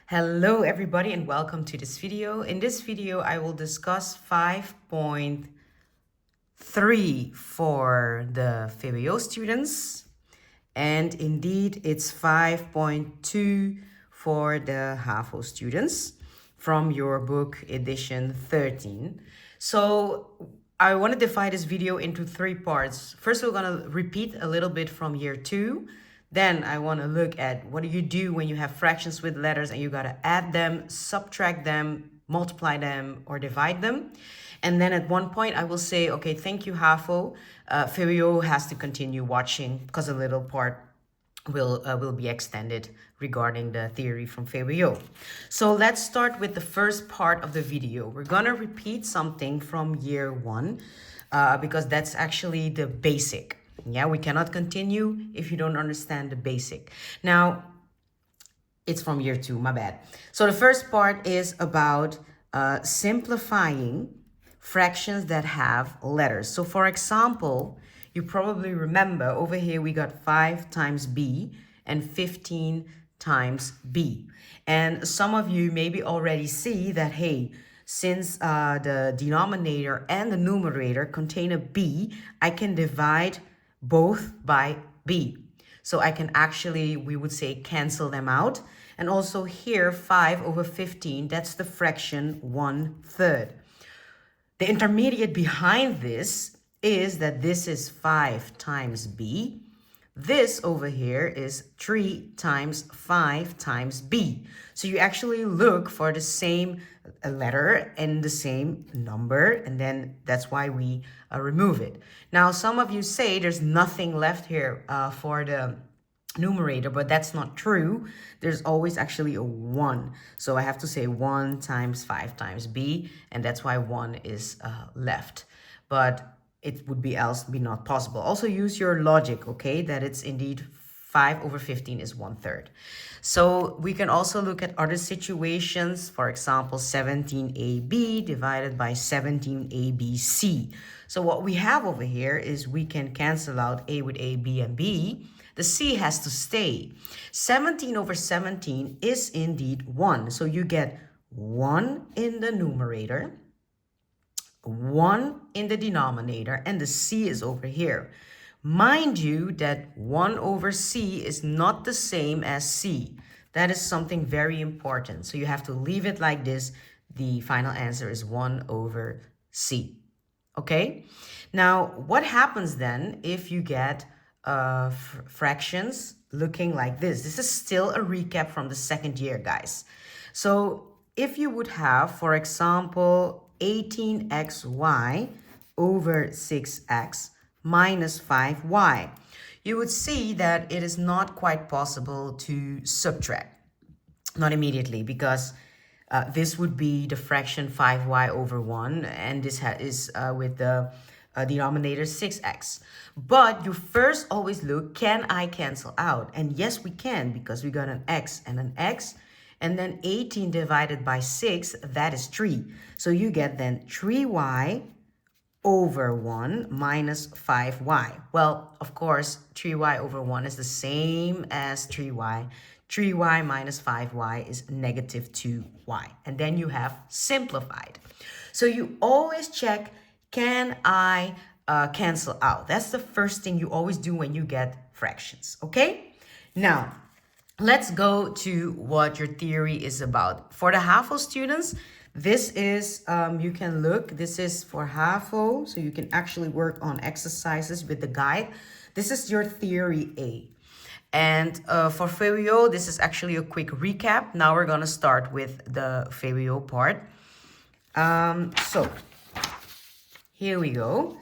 Hello everybody and welcome to this video. In this video, I will discuss 5.3 for the VWO students. And indeed, it's 5.2 for the HAFO students from your book edition 13. So I want to divide this video into three parts. First, we're going to repeat a little bit from year 2. Then I want to look at what do you do when you have fractions with letters and you got to add them, subtract them, multiply them, or divide them. And then at one point I will say, okay, thank you, HAFO. VWO has to continue watching because a little part will be extended regarding the theory from VWO. So let's start with the first part of the video. We're gonna repeat something from year 1 because that's actually the basic. Yeah, we cannot continue if you don't understand the basic. Now, it's from year 2, my bad. So the first part is about simplifying fractions that have letters. So for example, you probably remember over here we got 5 times b and 15 times b. And some of you maybe already see that, hey, since the denominator and the numerator contain a b, I can divide both by b. So I can actually, we would say, cancel them out. And also here, 5 over 15, that's the fraction 1/3. The intermediate behind this is that this is 5 times b. This over here is 3 times 5 times b. So you actually look for the same letter and the same number, and then that's why we remove it. Now, some of you say there's nothing left here for the numerator, but that's not true. There's always actually a 1. So I have to say 1 times 5 times b, and that's why 1 is left. But it would be else be not possible. Also use your logic, okay, that it's indeed 5 over 15 is 1/3. So we can also look at other situations. For example, 17ab divided by 17abc. So what we have over here is we can cancel out a with a, b, and b. The c has to stay. 17 over 17 is indeed 1. So you get 1 in the numerator, 1 in the denominator, and the c is over here. Mind you that 1 over c is not the same as c. That is something very important. So you have to leave it like this. The final answer is 1 over c. Okay? Now, what happens then if you get fractions looking like this? This is still a recap from the second year, guys. So if you would have, for example, 18xy over 6x minus 5y, you would see that it is not quite possible to subtract. Not immediately, because this would be the fraction 5y over 1, and this is with the denominator 6x. But you first always look, can I cancel out? And yes, we can, because we got an x and an x. And then 18 divided by 6, that is 3. So you get then 3y over 1 minus 5y. Well, of course, 3y over 1 is the same as 3y. 3y minus 5y is negative 2y. And then you have simplified. So you always check, can I cancel out? That's the first thing you always do when you get fractions, okay? Now, let's go to what your theory is about. For the HAFO students, this is, you can look, this is for HAFO, so you can actually work on exercises with the guide. This is your theory A. And for VWO, this is actually a quick recap. Now we're gonna start with the VWO part. So here we go.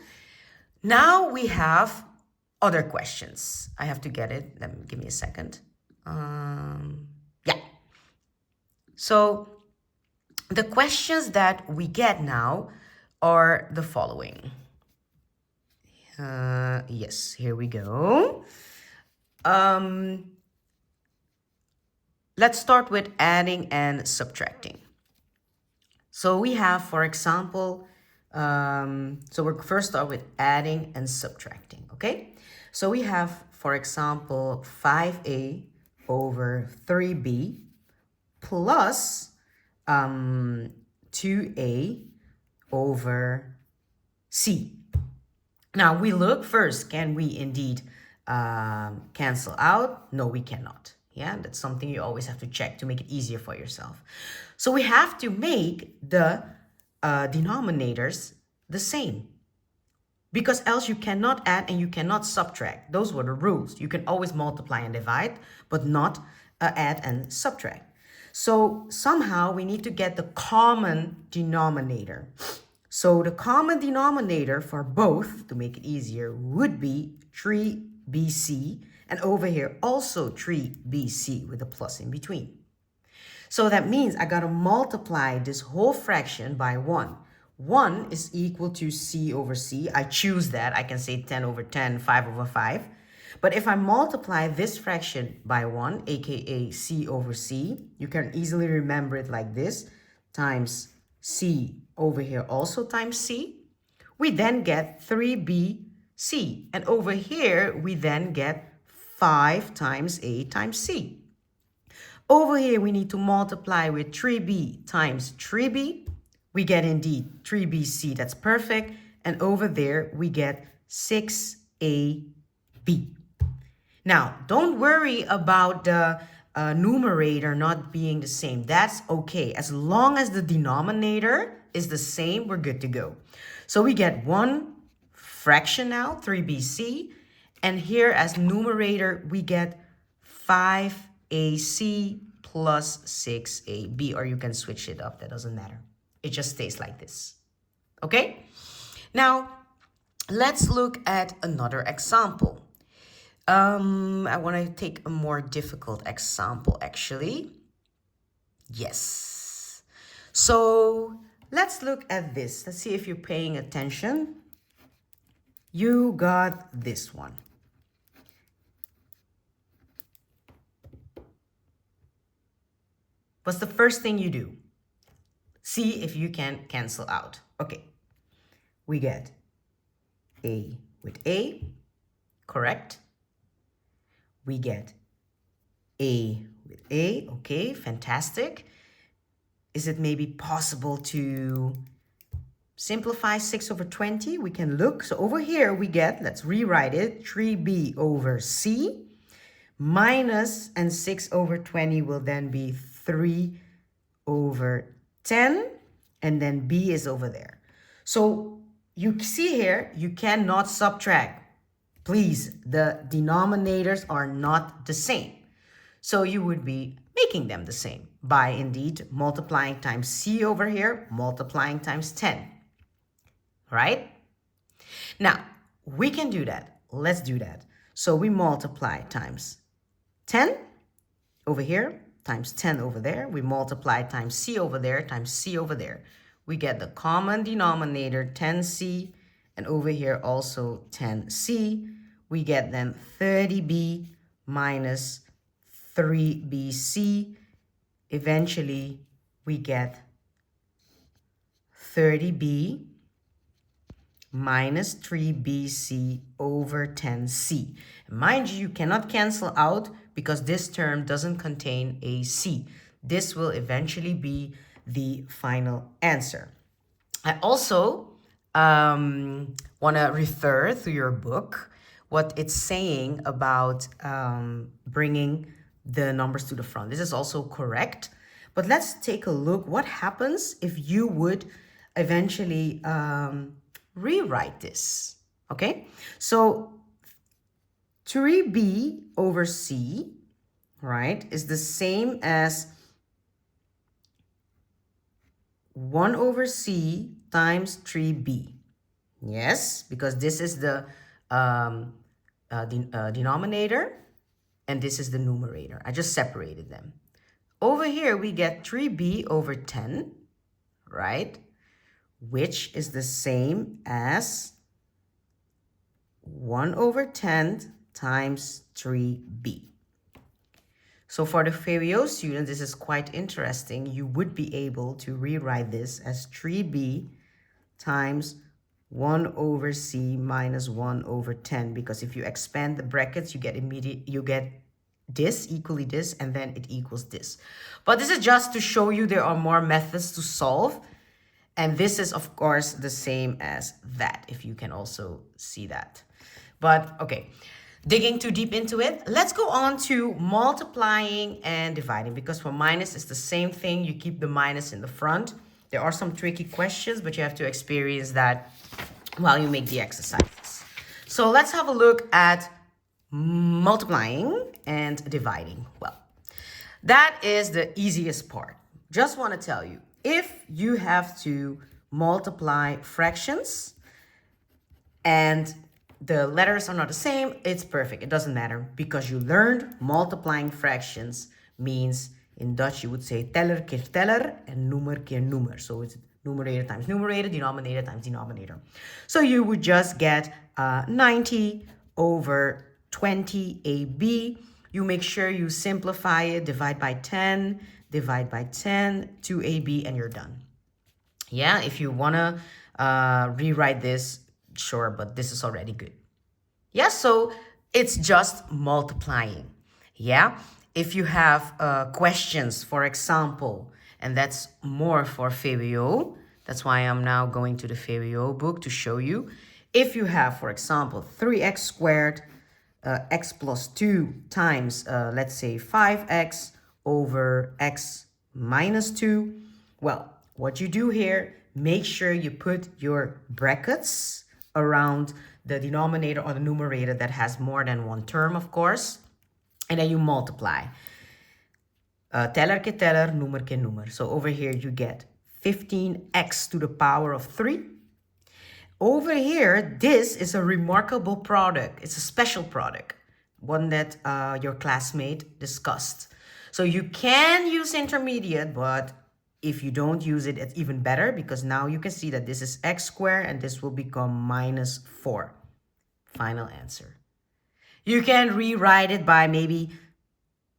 Now we have other questions. I have to get it. Give me a second. Yeah. So the questions that we get now are the following. Yes, here we go. Let's start with adding and subtracting. So we have, for example, so we're first start with adding and subtracting, okay? So we have, for example, 5a over 3b plus 2a over c. Now we look first, can we indeed cancel out? No, we cannot. Yeah, that's something you always have to check to make it easier for yourself. So we have to make the denominators the same, because else you cannot add and you cannot subtract. Those were the rules. You can always multiply and divide, but not add and subtract. So somehow we need to get the common denominator. So the common denominator for both, to make it easier, would be 3bc, and over here also 3bc with a plus in between. So that means I gotta multiply this whole fraction by 1. 1 is equal to c over c. I choose that. I can say 10 over 10, 5 over 5. But if I multiply this fraction by 1, aka c over c, you can easily remember it like this, times c over here also times c. We then get 3bc. And over here, we then get 5 times a times c. Over here, we need to multiply with 3b times 3b. We get indeed 3bc, that's perfect. And over there, we get 6ab. Now, don't worry about the numerator not being the same. That's okay. As long as the denominator is the same, we're good to go. So we get one fraction now, 3bc. And here as numerator, we get 5ac plus 6ab, or you can switch it up. That doesn't matter. It just stays like this. Okay? Now, let's look at another example. I want to take a more difficult example, actually. Yes. So let's look at this. Let's see if you're paying attention. You got this one. What's the first thing you do? See if you can cancel out. Okay. We get a with a, correct? We get a with a, okay, fantastic. Is it maybe possible to simplify 6 over 20? We can look. So over here we get, let's rewrite it, 3b over c minus, and 6 over 20 will then be 3 over 10, and then b is over there. So you see here, you cannot subtract. Please, the denominators are not the same. So you would be making them the same by indeed multiplying times c over here, multiplying times 10, right? Now, we can do that. Let's do that. So we multiply times 10 over here, times 10 over there. We multiply times c over there, times c over there. We get the common denominator, 10c, and over here also 10c. We get then 30b minus 3bc. Eventually, we get 30b minus 3bc over 10c. Mind you, you cannot cancel out because this term doesn't contain a c. This will eventually be the final answer. I also want to refer to your book, what it's saying about bringing the numbers to the front. This is also correct. But let's take a look what happens if you would eventually rewrite this. Okay, so 3b over c, right, is the same as 1 over c times 3b. Yes, because this is the denominator and this is the numerator. I just separated them. Over here, we get 3b over 10, right? Which is the same as 1 over 10 times 3b. So for the Ferio students, this is quite interesting. You would be able to rewrite this as 3b times 1 over c minus 1 over 10, because if you expand the brackets, you get this, equally this, and then it equals this. But this is just to show you there are more methods to solve. And this is, of course, the same as that, if you can also see that. But okay, digging too deep into it, let's go on to multiplying and dividing, because for minus it's the same thing. You keep the minus in the front. There are some tricky questions, but you have to experience that while you make the exercises. So let's have a look at multiplying and dividing. Well, that is the easiest part. Just want to tell you, if you have to multiply fractions and the letters are not the same, it's perfect. It doesn't matter, because you learned multiplying fractions means, in Dutch you would say teller keer teller and noemer keer noemer. So it's numerator times numerator, denominator times denominator. So you would just get 90 over 20 AB. You make sure you simplify it, divide by 10, 2AB, and you're done. Yeah, if you want to rewrite this, sure, but this is already good. Yeah, so it's just multiplying. Yeah, if you have questions, for example, and that's more for VWO, that's why I'm now going to the VWO book to show you. If you have, for example, 3x squared, x plus 2 times, let's say 5x over x minus 2. Well, what you do here, make sure you put your brackets around the denominator or the numerator that has more than one term, of course. And then you multiply. Teller ke teller, noemer ke noemer. So over here you get 15x to the power of 3. Over here, this is a remarkable product. It's a special product, one that your classmate discussed. So you can use intermediate, but if you don't use it, it's even better, because now you can see that this is x squared and this will become minus 4. Final answer. You can rewrite it by maybe,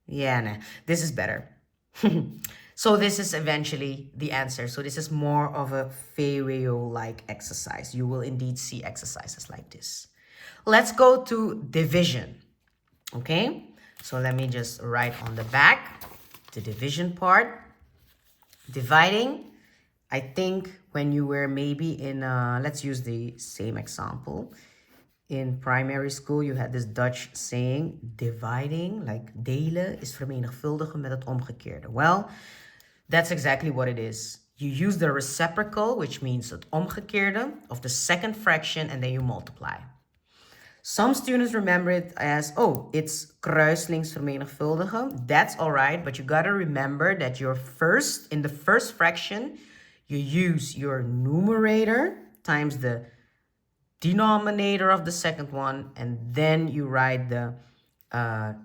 yeah, nah, this is better. So this is eventually the answer. So this is more of a VWO-like exercise. You will indeed see exercises like this. Let's go to division. Okay, so let me just write on the back the division part. Dividing, I think when you were maybe in, let's use the same example. In primary school, you had this Dutch saying, dividing, like delen, is vermenigvuldigen met het omgekeerde. Well, that's exactly what it is. You use the reciprocal, which means het omgekeerde of the second fraction, and then you multiply. Some students remember it as, oh, it's kruislings vermenigvuldigen. That's all right, but you gotta remember that in the first fraction, you use your numerator times the denominator of the second one, and then you write the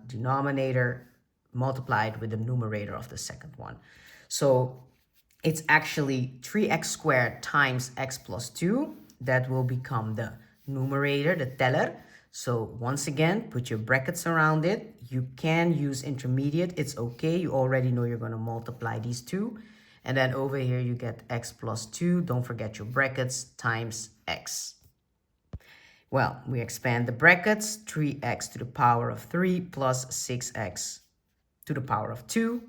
denominator multiplied with the numerator of the second one. So it's actually 3x squared times x plus 2. That will become the numerator, the teller. So once again, put your brackets around it. You can use intermediate. It's okay. You already know you're going to multiply these two. And then over here, you get x plus 2. Don't forget your brackets times x. Well, we expand the brackets. 3x to the power of 3 plus 6x to the power of 2.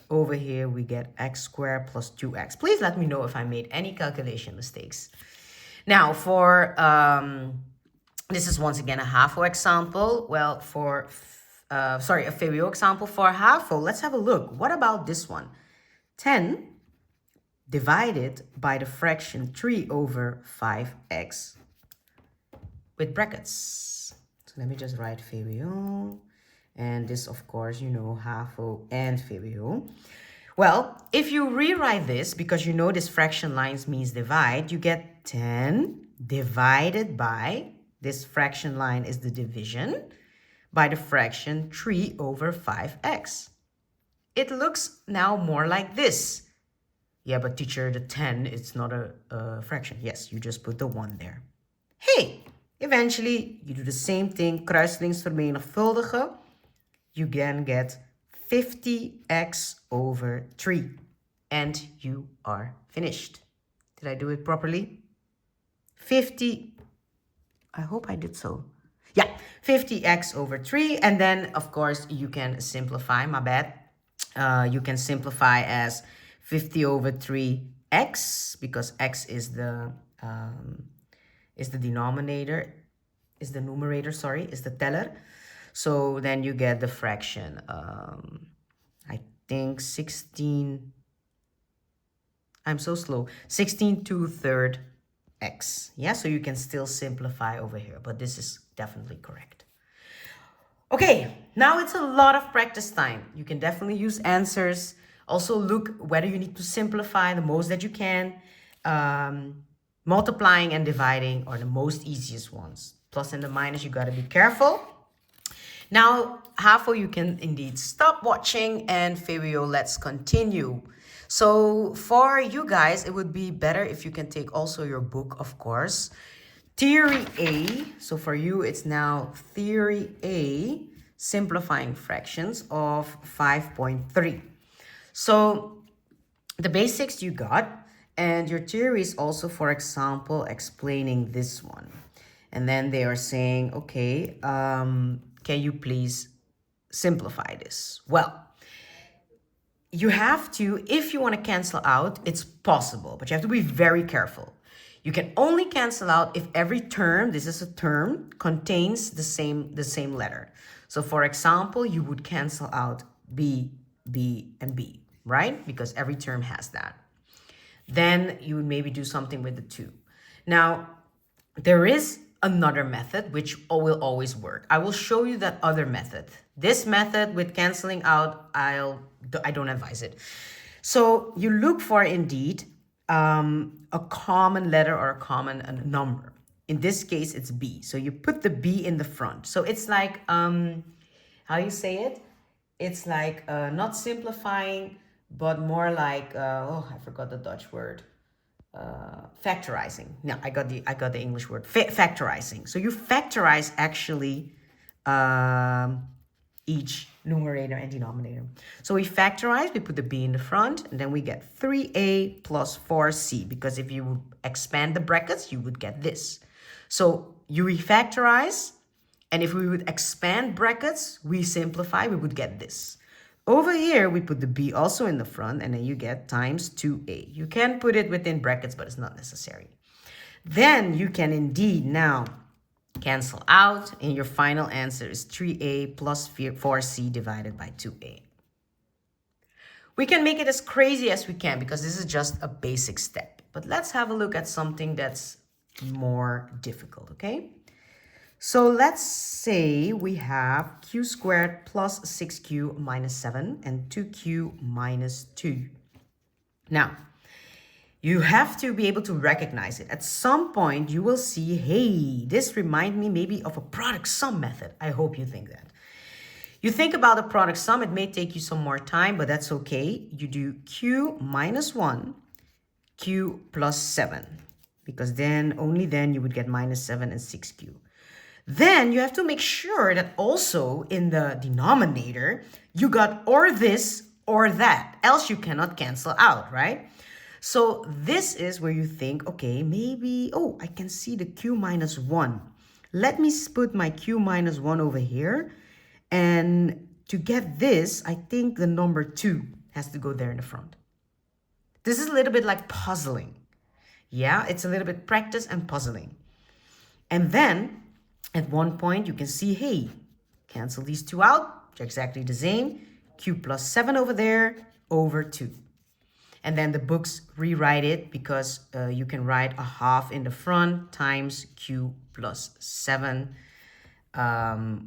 Over here, we get x squared plus 2x. Please let me know if I made any calculation mistakes. Now, for, this is once again a HAVO example. Well, for, a VWO example for HAVO, let's have a look. What about this one? 10 divided by the fraction 3 over 5x with brackets. So let me just write VWO. And this, of course, you know, HAVO and VWO. Well, if you rewrite this, because you know this fraction lines means divide, you get 10 divided by, this fraction line is the division, by the fraction 3 over 5x. It looks now more like this. Yeah, but teacher, the 10, it's not a fraction. Yes, you just put the 1 there. Hey, eventually, you do the same thing, kruislings vermenigvuldigen. You can get 50x over 3. And you are finished. Did I do it properly? 50, I hope I did so. Yeah, 50x over 3. And then, of course, you can simplify, my bad. You can simplify as 50 over 3x, because x is the denominator, is the numerator, sorry, is the teller. So then you get the fraction, I think 16, I'm so slow, 16 2/3 x. Yeah, so you can still simplify over here, but this is definitely correct. Okay, now it's a lot of practice time. You can definitely use answers. Also look whether you need to simplify the most that you can. Multiplying and dividing are the most easiest ones. Plus and the minus, you gotta be careful. Now, Hafo, you can indeed stop watching, and Fabio, let's continue. So for you guys, it would be better if you can take also your book, of course. Theory A, so for you, it's now Theory A, simplifying fractions of 5.3. So the basics you got, and your theory is also, for example, explaining this one. And then they are saying, okay, can you please simplify this? Well, you have to, if you want to cancel out, it's possible, but you have to be very careful. You can only cancel out if every term, this is a term, contains the same letter. So for example, you would cancel out B, B, and B, right? Because every term has that. Then you would maybe do something with the 2. Now, there is another method which will always work. I will show you that other method. This method with canceling out, I don't advise it. So you look for indeed a common letter or a common number. In this case, it's B. So you put the B in the front. So it's like, how you say it? It's like not simplifying, but more like, oh, I forgot the Dutch word. Factorizing. No, I got the English word. Factorizing. So you factorize actually each numerator and denominator. So we factorize, we put the B in the front, and then we get 3a plus 4c, because if you expand the brackets, you would get this. So you refactorize, and if we would expand brackets, we simplify, we would get this. Over here, we put the B also in the front, and then you get times 2a. You can put it within brackets, but it's not necessary. Then you can indeed now cancel out, and your final answer is 3a plus 4c divided by 2a. We can make it as crazy as we can because this is just a basic step. But let's have a look at something that's more difficult, okay? So let's say we have q squared plus 6q minus 7 and 2q minus 2. Now, you have to be able to recognize it. At some point, you will see, hey, this reminds me maybe of a product sum method. I hope you think that. You think about the product sum, it may take you some more time, but that's okay. You do q minus 1, q plus 7, because then, only then you would get minus 7 and 6q. Then you have to make sure that also in the denominator, you got or this or that, else you cannot cancel out, right? So this is where you think, okay, maybe, oh, I can see the q minus 1. Let me put my q minus 1 over here. And to get this, I think the number 2 has to go there in the front. This is a little bit like puzzling. Yeah, it's a little bit practice and puzzling. And then at one point you can see, hey, cancel these 2 out, it's exactly the same. Q plus 7 over there, over 2. And then the books rewrite it because you can write a half in the front times q plus 7.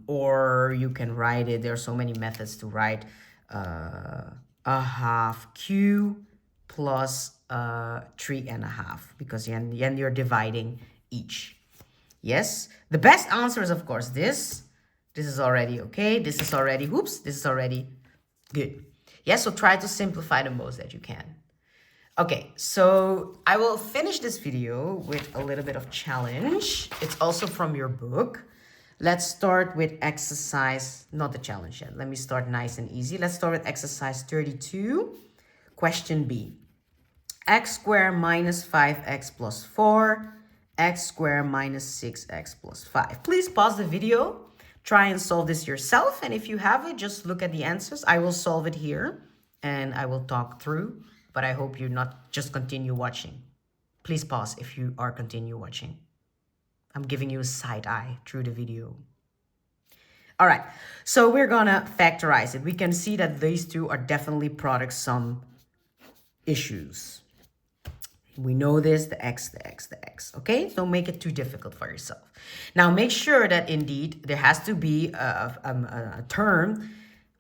Or you can write it, there are so many methods to write a half q plus 3.5, because then you're dividing each. Yes, the best answer is of course this. This is already okay. This is already, whoops, this is already good. Yes, so try to simplify the most that you can. Okay, so I will finish this video with a little bit of challenge. It's also from your book. Let's start with exercise, not the challenge yet. Let me start nice and easy. Let's start with exercise 32. Question B. X squared minus 5x plus 4 x squared minus 6x plus 5. Please pause the video. Try and solve this yourself. And if you have it, just look at the answers. I will solve it here and I will talk through. But I hope you not just continue watching. Please pause if you are continue watching. I'm giving you a side eye through the video. All right, so we're gonna factorize it. We can see that these two are definitely product sum issues. We know this, the x, the x, the x, okay? Don't make it too difficult for yourself. Now, make sure that indeed there has to be a term,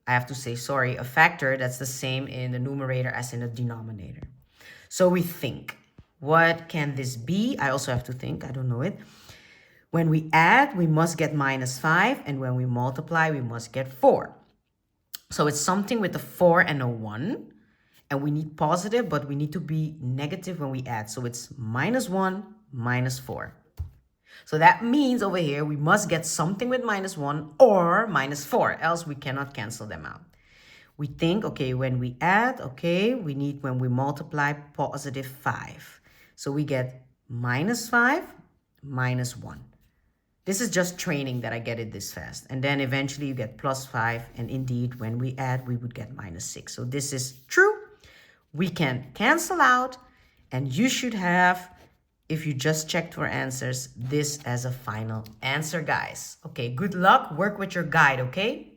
I have to say, sorry, a factor that's the same in the numerator as in the denominator. So we think, what can this be? I also have to think, I don't know it. When we add, we must get minus 5, and when we multiply, we must get 4. So it's something with a 4 and a 1. And we need positive, but we need to be negative when we add. So it's minus 1, minus 4. So that means over here, we must get something with minus 1 or minus 4, else we cannot cancel them out. We think, okay, when we add, okay, we need, when we multiply, positive 5. So we get minus 5, minus 1. This is just training that I get it this fast. And then eventually you get plus 5. And indeed, when we add, we would get minus 6. So this is true. We can cancel out, and you should have, if you just checked for answers, this as a final answer, guys. Okay, good luck. Work with your guide, okay?